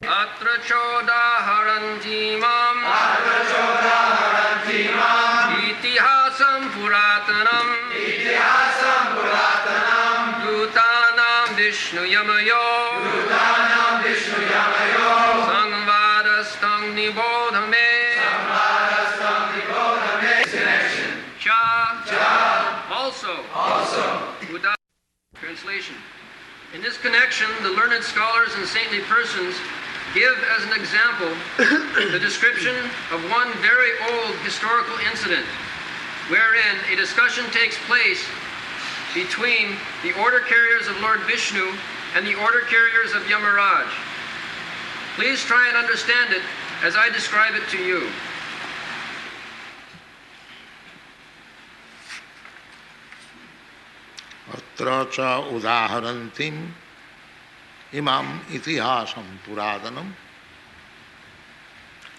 Atra chodaharanti mam itihasam puratanam dutanam Vishnu yamayo sangvadastang nibodhame cha also. Without translation. In this connection, the learned scholars and saintly persons give as an example the description of one very old historical incident wherein a discussion takes place between the order carriers of Lord Vishnu and the order carriers of Yamaraj. Please try and understand it as I describe it to you. Atra cha udaharantim imam itihasam puradanam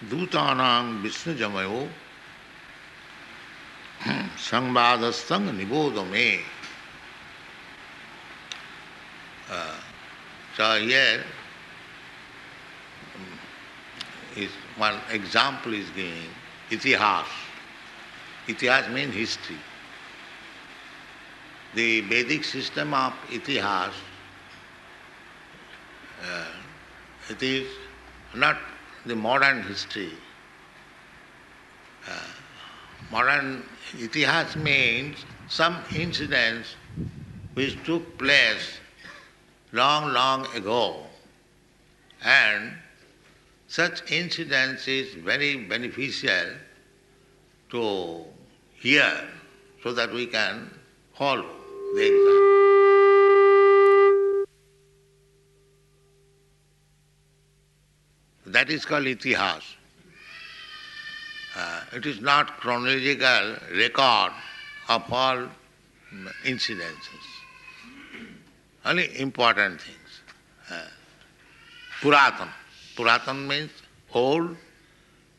dutanam Vishnu jamayo sangvadastang nibodhame. So here is one example is giving itihas. Itihas means history. The Vedic system of itihas, it is not the modern history. Modern itihas means some incidents which took place long ago, and such incidents is very beneficial to hear so that we can follow the example. That is called itihas. It is not chronological record of all incidences, only important things. Puratan. Puratan means old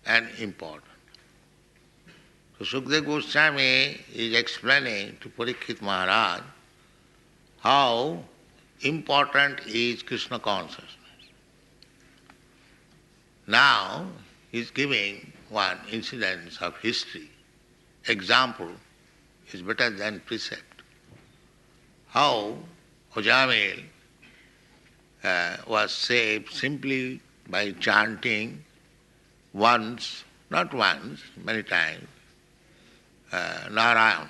and important. So Sukadeva Goswami is explaining to Parikshit Maharaj how important is Krishna consciousness. Now he is giving one incident of history. Example is better than precept. How Ojamil was saved simply by chanting once, not once, many times, Narayan.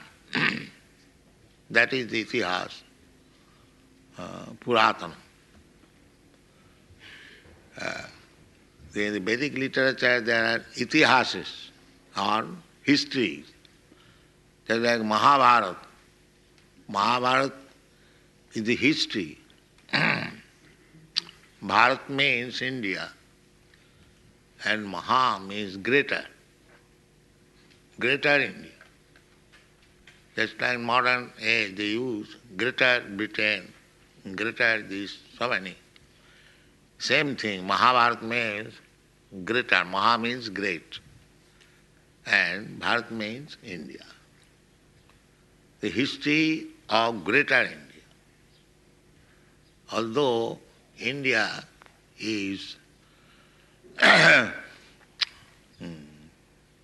That is the itihas, Puratana. In the Vedic literature there are itihases or histories. Just like Mahabharata. Mahabharata is the history. Bharat means India and Maha means greater. Greater India. Just like modern age they use greater Britain, greater this, so many. Same thing, Mahabharata means greater, Maha means great, and Bharat means India. The history of greater India. Although India is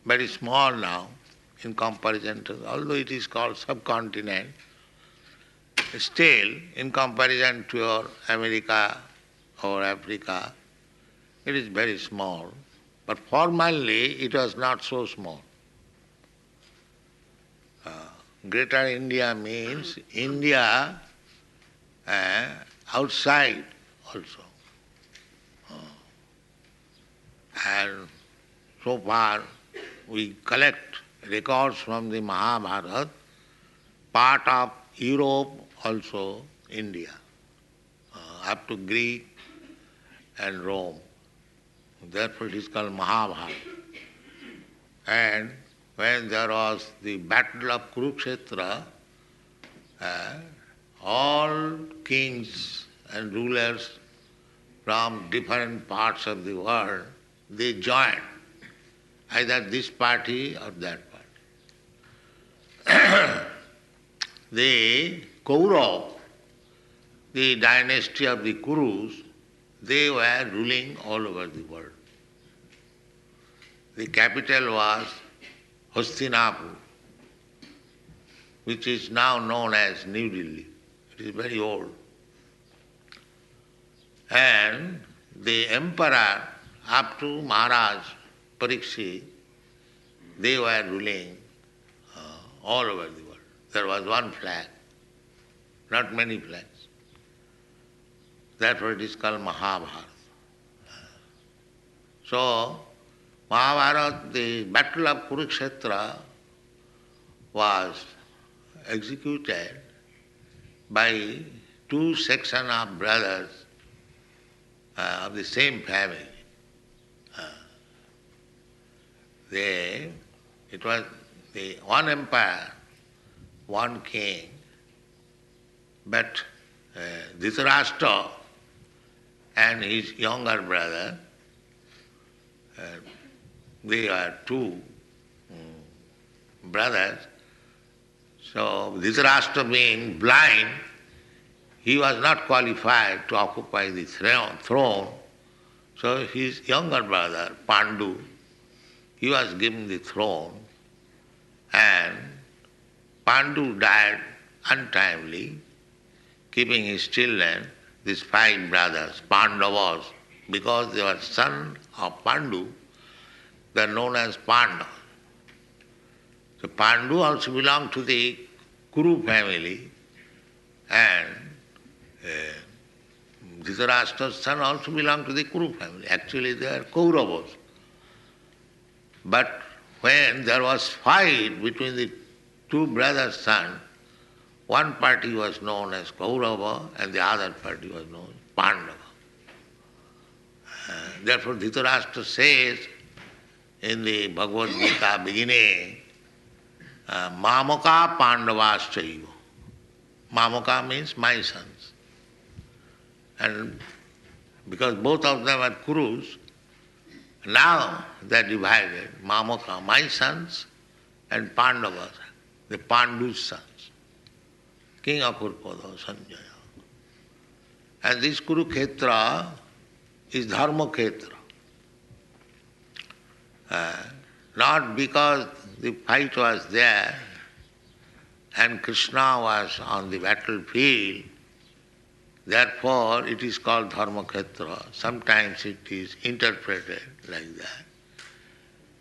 very small now in comparison to, although it is called subcontinent, still in comparison to your America or Africa, it is very small. But formally it was not so small. Greater India means India outside also. And so far we collect records from the Mahabharata, part of Europe also India, up to Greece and Rome. Therefore it is called Mahabharata. And when there was the battle of Kurukshetra, all kings and rulers from different parts of the world, they joined either this party or that party. The Kaurav, the dynasty of the Kurus, they were ruling all over the world. The capital was Hastinapur, which is now known as New Delhi. It is very old. And the emperor, up to Maharaj Parikshit, they were ruling all over the world. There was one flag, not many flags. Therefore it is called Mahabharata. So, Mahabharata, the battle of Kurukshetra was executed by two sections of brothers of the same family. It was the one empire, one king, but Dhritarashtra and his younger brother, they are two brothers. So Dhritarashtra being blind, he was not qualified to occupy the throne. So his younger brother, Pandu, he was given the throne, and Pandu died untimely, keeping his children, these 5 brothers, Pandavas, because they were sons of Pandu, they are known as Pandavas. So Pandu also belonged to the Kuru family, and Dhritarashtra's son also belonged to the Kuru family. Actually they are Kauravas. But when there was fight between the 2 brothers' sons, one party was known as Kaurava and the other party was known as Pandava. Therefore Dhritarashtra says in the Bhagavad Gita beginning, Mamaka Pandavaschaiva. Mamaka means my sons. And because both of them are Kurus, now they are divided. Mamaka, my sons, and Pandavas, the Pandu's sons. King of Kurupada, Sanjaya. And this Kurukshetra is Dharmakhetra. Not because the fight was there and Krishna was on the battlefield, therefore it is called Dharmakhetra. Sometimes it is interpreted like that.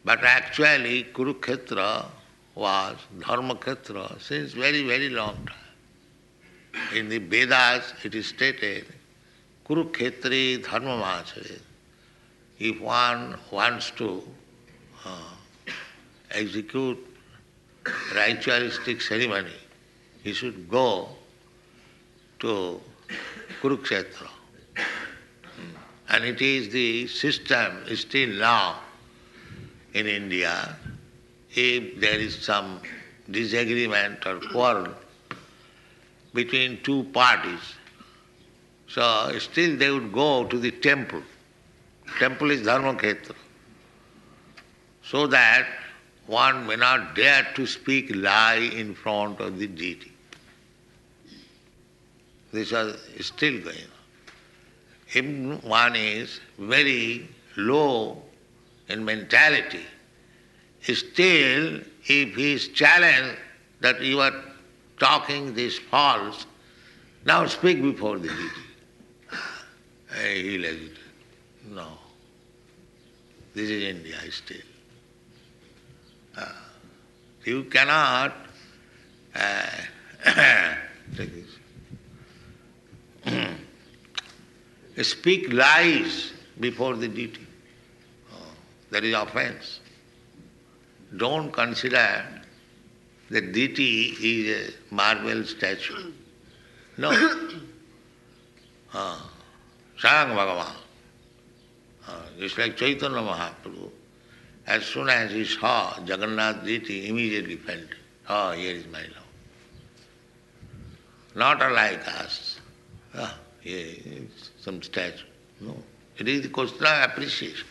But actually Kurukshetra was Dharmakhetra since very, very long time. In the Vedas it is stated, Kurukhetri Dharmamachare. If one wants to execute ritualistic ceremony, he should go to Kurukshetra. And it is the system still now in India. If there is some disagreement or quarrel between 2 parties, so still they would go to the temple. Temple is Dharmakhetra. So that one may not dare to speak lie in front of the deity. This is still going on. If one is very low in mentality, still if he is challenged that you are talking this false, now speak before the deity. He will hesitate. No. This is India still. You cannot take this. Speak lies before the deity. That is offense. Don't consider the deity is a marble statue. No. Swayam Bhagavan. Just like Chaitanya Mahaprabhu. As soon as he saw Jagannath deity, immediately felt, oh, here is my love. Not unlike us. Here is some statue. No. It is the question of appreciation.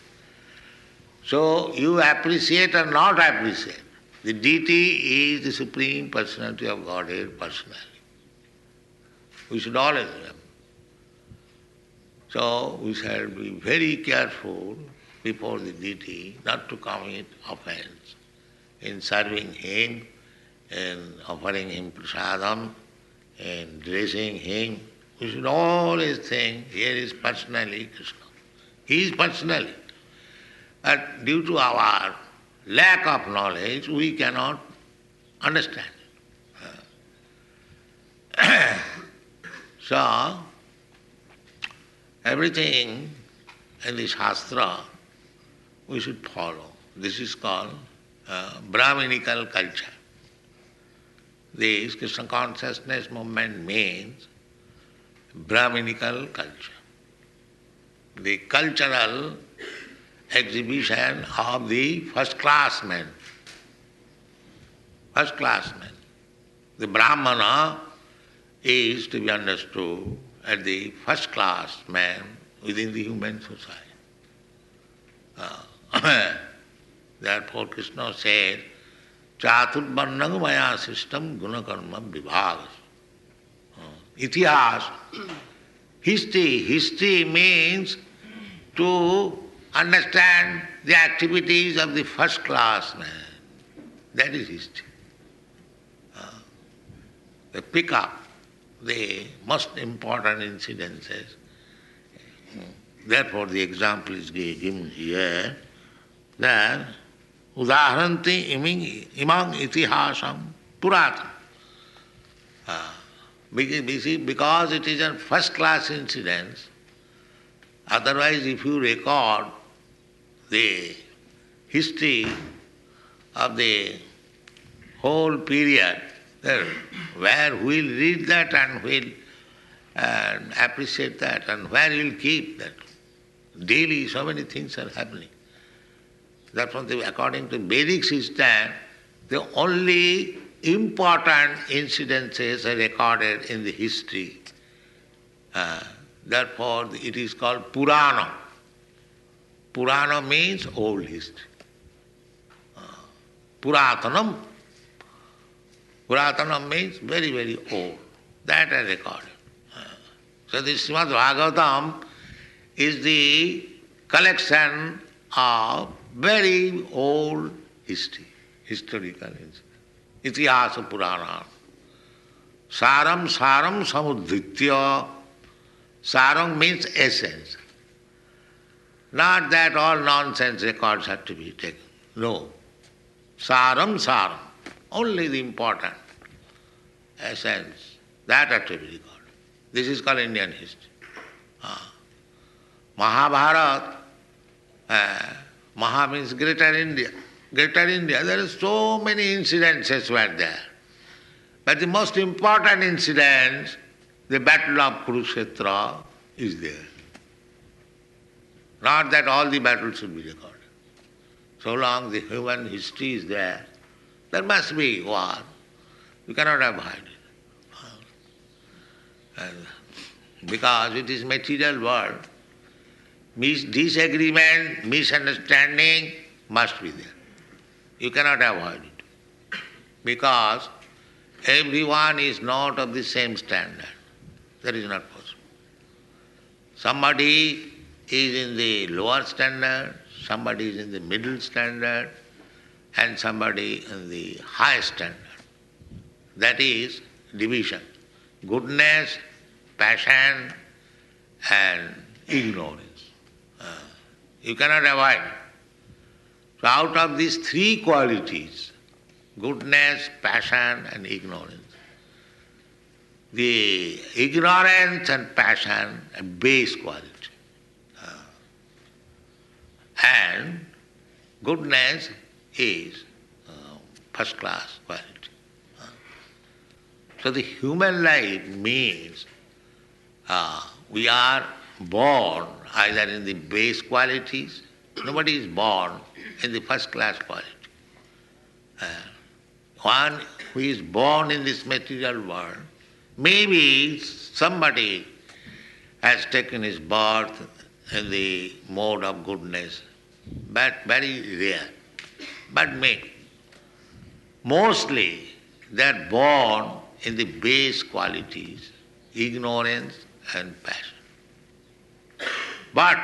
So you appreciate or not appreciate. The deity is the Supreme Personality of Godhead personally. We should always remember. So we shall be very careful before the deity not to commit offense in serving him, in offering him prasadam, in dressing him. We should always think here is personally Krishna. He is personally. But due to our lack of knowledge, we cannot understand it. So, everything in the Shastra we should follow. This is called Brahminical culture. This Krishna consciousness movement means Brahminical culture. The cultural exhibition of the first-class men. First-class men. The Brahmana is to be understood as the first-class man within the human society. Therefore Krishna said, Chaturvarnam maya system gunakarma vibhagas. Itihas, history. History means to understand the activities of the first-class man. That is history. They pick up the most important incidences. Therefore the example is given here that udaharanti imang itihasam puratam. Because it is a first-class incident, otherwise if you record the history of the whole period, where we will read that and will appreciate that and where we will keep that. Daily so many things are happening. Therefore, according to Vedic system, the only important incidences are recorded in the history. Therefore, it is called Purana. Purana means old history. Puratanam. Puratanam means very, very old. That are recorded. So this Srimad Bhagavatam is the collection of very old history, historical incidents. Itihasa Purana. Saram samudhritya. Saram means essence. Not that all nonsense records have to be taken. No. Saram. Only the important essence. That have to be recorded. This is called Indian history. Mahabharata, Maha means Greater India. Greater India, there are so many incidences were there. But the most important incident, the battle of Kurukshetra, is there. Not that all the battles should be recorded. So long the human history is there must be war. You cannot avoid it. Because it is material world, disagreement, misunderstanding must be there. You cannot avoid it. Because everyone is not of the same standard. That is not possible. Somebody is in the lower standard, somebody is in the middle standard, and somebody in the high standard. That is division. Goodness, passion, and ignorance. You cannot avoid it. So out of these three qualities, goodness, passion, and ignorance, the ignorance and passion are base quality. And goodness is first class quality. So the human life means we are born either in the base qualities, nobody is born in the first class quality. One who is born in this material world, maybe somebody has taken his birth in the mode of goodness, but very rare. But mostly they are born in the base qualities, ignorance and passion. But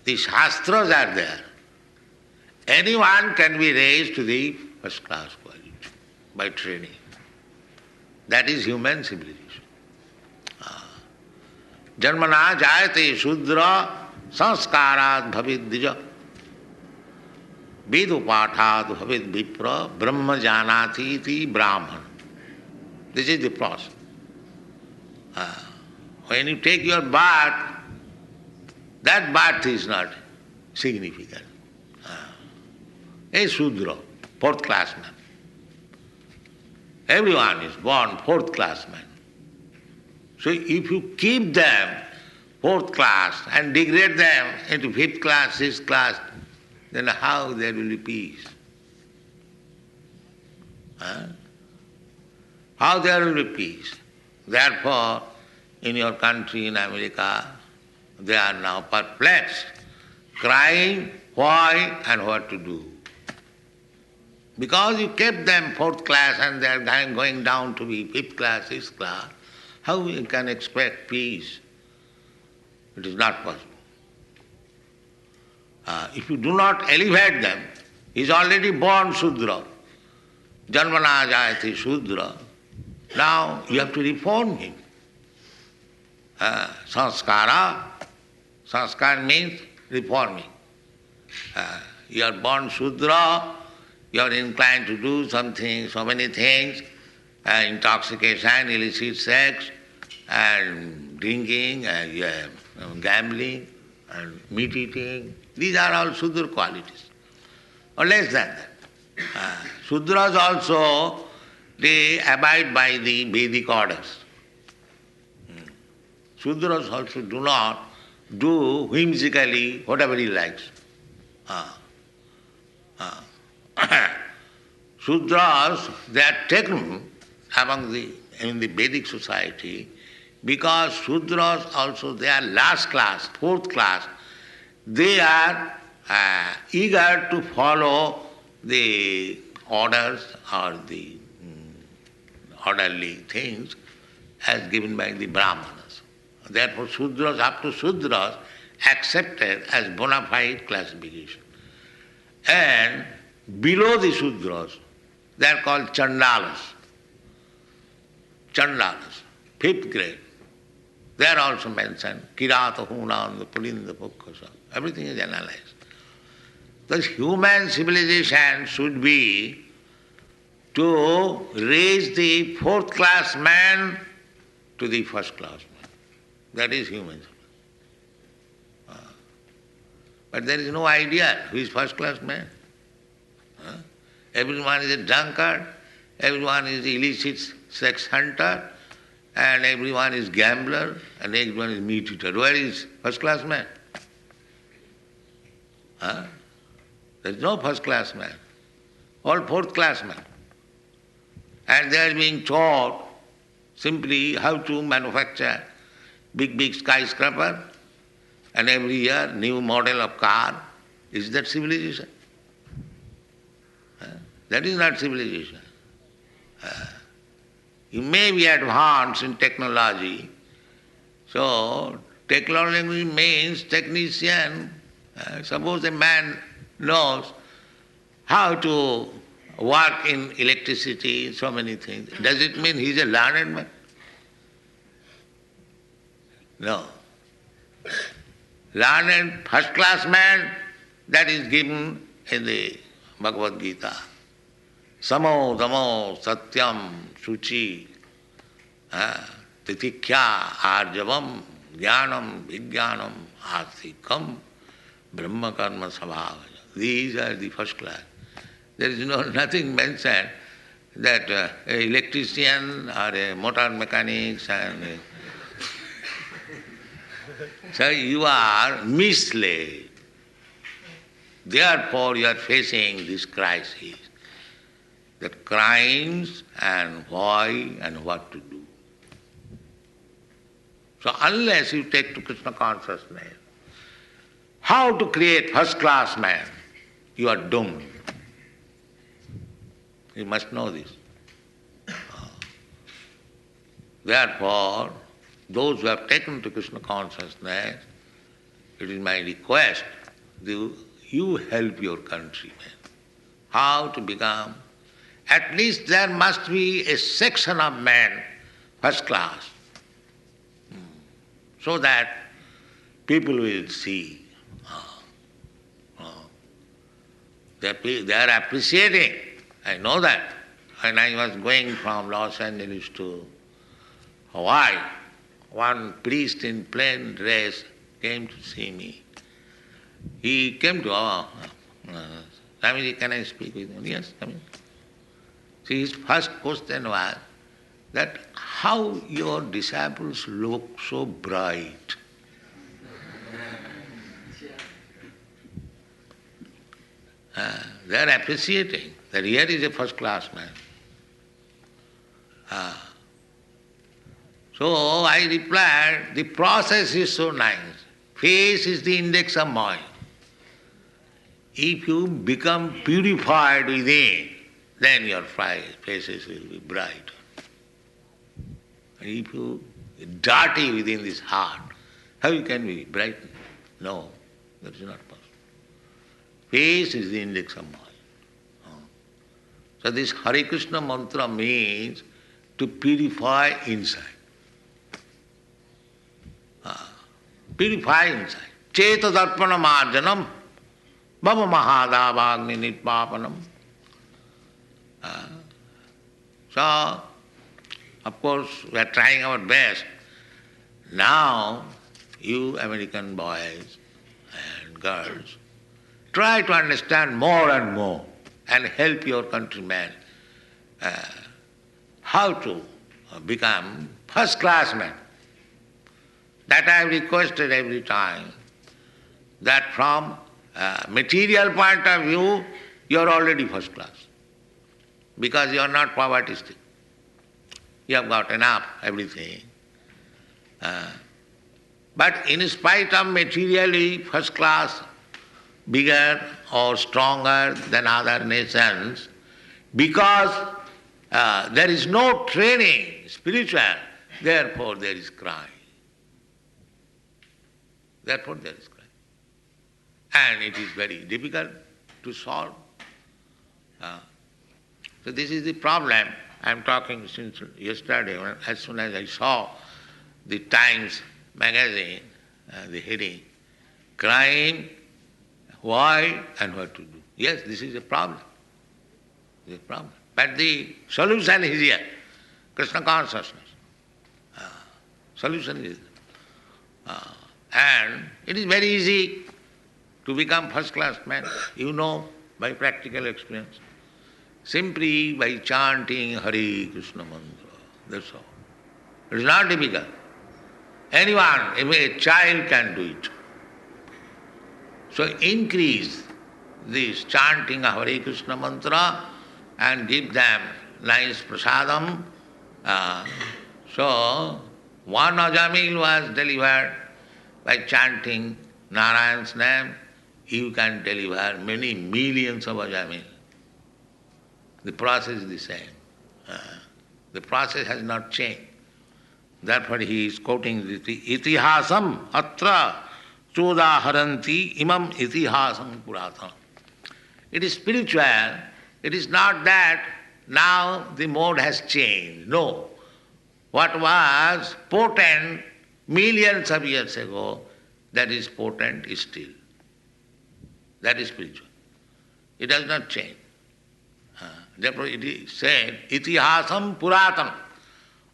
the Shastras are there. Anyone can be raised to the first class quality by training. That is human civilization. Janmana jayate shudra sanskarat bhavid dija vedupathat bhavid vipra brahma janati iti brahman. This is the process. When you take your birth, that birth is not significant. A Shudra, fourth class man. Everyone is born fourth class man. So if you keep them fourth class and degrade them into fifth class, sixth class, then how there will be peace? How there will be peace? Therefore, in your country, in America, they are now perplexed, crying why and what to do. Because you kept them fourth class and they are going down to be fifth class, sixth class, how you can expect peace? It is not possible. If you do not elevate them, he is already born Shudra. Janmana jayate Shudra. Now you have to reform him. Sanskara. Sanskar means reforming. You are born Shudra, you are inclined to do something, so many things, intoxication, illicit sex, and drinking, and gambling, and meat eating. These are all Shudra qualities, or less than that. Shudras also, they abide by the Vedic orders. Shudras also do not do whimsically whatever he likes. Shudras, they are taken in the Vedic society because Shudras also, they are last class, fourth class. They are eager to follow the orders or the orderly things as given by the Brahmanas. Therefore, Shudras, up to Shudras, accepted as bona fide classification. And below the Shudras, they are called Chandalas. Chandalas, fifth grade. They are also mentioned. Kirata, Hunanda, Pulinda, Pukkasa. Everything is analyzed. Thus, human civilization should be to raise the fourth class man to the first class man. That is human civilization. But there is no idea who is first class man. Everyone is a drunkard, everyone is illicit sex hunter, and everyone is gambler, and everyone is meat eater. Where is first class man? There is no first class man. All fourth class men. And they are being taught simply how to manufacture big skyscraper, and every year new model of car. Is that civilization? That is not civilization. You may be advanced in technology. So technology means technician. Suppose a man knows how to work in electricity, so many things. Does it mean he is a learned man? No. Learned first class man, that is given in the Bhagavad Gita. Samo, damo, satyam, suchi, titikya, arjavam, jnanam, vijnanam, astikam, brahma karma sabhava. These are the first class. There is nothing mentioned that an electrician or a motor mechanics and so you are misled. Therefore you are facing this crisis. The crimes and why and what to do. So unless you take to Krishna consciousness, how to create first class man, you are doomed. You must know this. Therefore, those who have taken to Krishna consciousness, it is my request, you help your countrymen. How to become, at least there must be a section of men, first class, so that people will see. They are appreciating. I know that. When I was going from Los Angeles to Hawaii, one priest in plain dress came to see me. He came to Swamiji, can I speak with him? Yes, come in. See, his first question was that how your disciples look so bright. They are appreciating that here is a first class man. So I replied, the process is so nice. Face is the index of mind. If you become purified within, then your faces will be bright. And if you are dirty within this heart, how you can be bright? No, that is not possible. Face is the index of mind. So this Hare Krishna mantra means to purify inside. Purify inside. Cheta darpana marjanam, bhava mahadavagni nitpapanam. So, of course, we are trying our best. Now, you American boys and girls, try to understand more and more and help your countrymen how to become first-class men. That I have requested every time, that from material point of view, you are already first class. Because you are not poverty-stricken. You have got enough, everything. But in spite of materially first class, bigger or stronger than other nations, because there is no training, spiritual, therefore there is crime. Therefore there is crime. And it is very difficult to solve. So this is the problem. I am talking since yesterday, as soon as I saw the Times magazine, the heading, crime, why and what to do. Yes, this is a problem. This is a problem. But the solution is here. Krishna consciousness. Solution is there. And it is very easy to become first-class man. You know by practical experience. Simply by chanting Hare Krishna mantra. That's all. It is not difficult. Anyone, even a child can do it. So increase this chanting of Hare Krishna mantra and give them nice prasadam. So one Ajamil was delivered by chanting Narayan's name. You can deliver many millions of Ajamil. The process is the same. The process has not changed. Therefore he is quoting the itihasam atra chodaharanti imam itihasam puratana. It is spiritual. It is not that now the mode has changed. No. What was potent millions of years ago, that is potent still. That is spiritual. It does not change. Therefore it is said, itihasam puratana.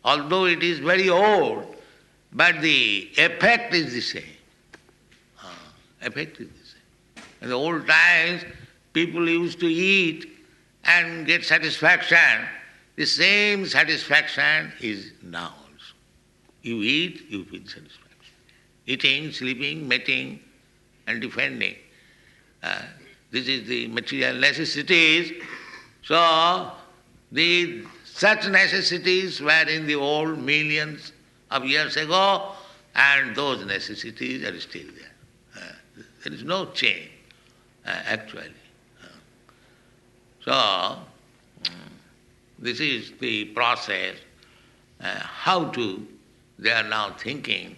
Although it is very old, but the effect is the same. Effect is the same. In the old times, people used to eat and get satisfaction. The same satisfaction is now also. You eat, you feel satisfaction. Eating, sleeping, mating, and defending. This is the material necessities. So, such necessities were in the old millions of years ago, and those necessities are still there. There is no change, actually. So, this is the process. They are now thinking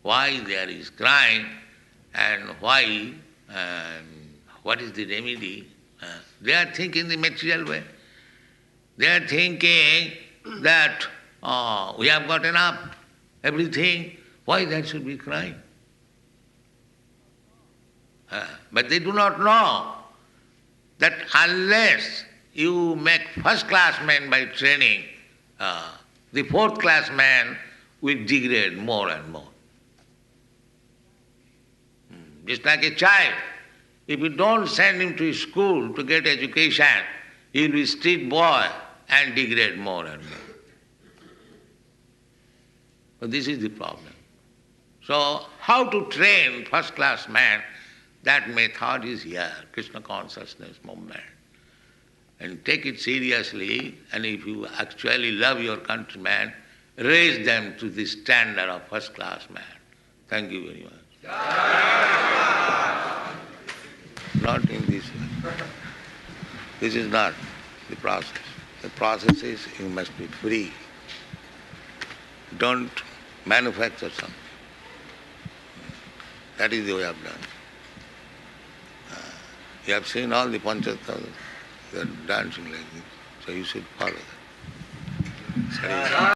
why there is crime, and why, and what is the remedy. They are thinking the material way. They are thinking that we have got enough, everything, why that should be crying? But they do not know that unless you make first-class man by training, the fourth-class man will degrade more and more. Just like a child, if you don't send him to school to get education, he will be a street boy and degrade more and more. So this is the problem. So how to train first-class man? That method is here, Krishna consciousness movement. And take it seriously, and if you actually love your countrymen, raise them to the standard of first-class man. Thank you very much. Not in this way. This is not the process. The process is you must be free. Don't manufacture something. That is the way I've done. You have seen all the Panchattva, they are dancing like this, so you should follow that.